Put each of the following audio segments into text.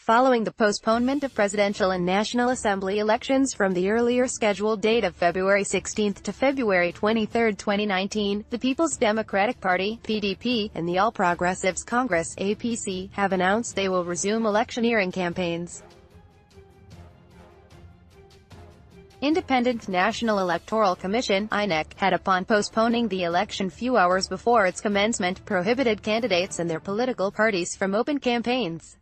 Following the postponement of presidential and National Assembly elections from the earlier scheduled date of February 16 to February 23, 2019, the People's Democratic Party (PDP) and the All Progressives Congress (APC) have announced they will resume electioneering campaigns. Independent National Electoral Commission (INEC) had, upon postponing the election few hours before its commencement, prohibited candidates and their political parties from open campaigns.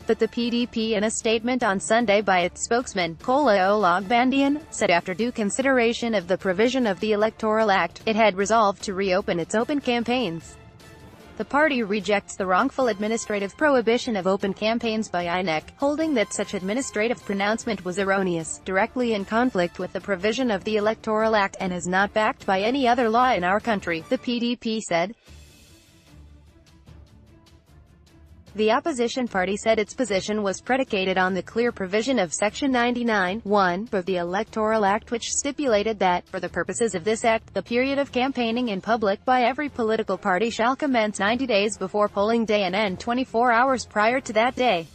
But the PDP, in a statement on Sunday by its spokesman, Kola Olagbandian, said after due consideration of the provision of the Electoral Act, it had resolved to reopen its open campaigns. The party rejects the wrongful administrative prohibition of open campaigns by INEC, holding that such administrative pronouncement was erroneous, directly in conflict with the provision of the Electoral Act, and is not backed by any other law in our country, the PDP said. The opposition party said its position was predicated on the clear provision of Section 99(1) of the Electoral Act, which stipulated that, for the purposes of this act, the period of campaigning in public by every political party shall commence 90 days before polling day and end 24 hours prior to that day.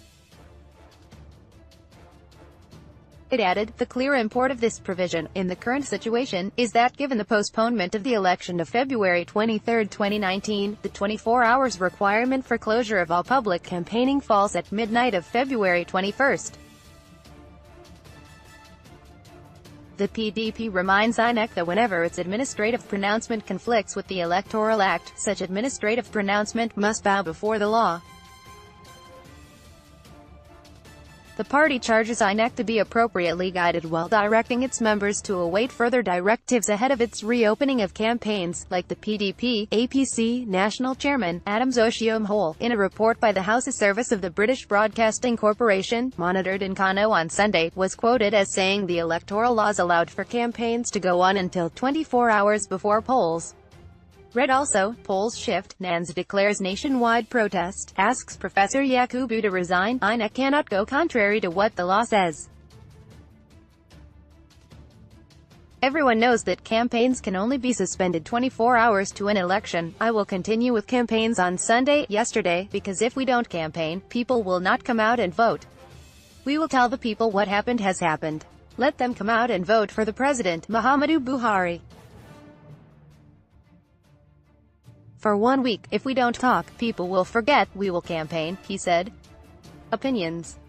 It added, the clear import of this provision, in the current situation, is that given the postponement of the election to February 23, 2019, the 24 hours requirement for closure of all public campaigning falls at midnight of February 21. The PDP reminds INEC that whenever its administrative pronouncement conflicts with the Electoral Act, such administrative pronouncement must bow before the law. The party charges INEC to be appropriately guided while directing its members to await further directives ahead of its reopening of campaigns, like the PDP, APC National Chairman, Adam Oshiomhole, in a report by the House Service of the British Broadcasting Corporation, monitored in Kano on Sunday, was quoted as saying the electoral laws allowed for campaigns to go on until 24 hours before polls. Read also, polls shift, NANS declares nationwide protest, asks Professor Yakubu to resign, INEC cannot go contrary to what the law says. Everyone knows that campaigns can only be suspended 24 hours to an election. I will continue with campaigns on Sunday, yesterday, because if we don't campaign, people will not come out and vote. We will tell the people what happened has happened. Let them come out and vote for the president, Muhammadu Buhari. For 1 week, if we don't talk, people will forget, we will campaign, he said. Opinions.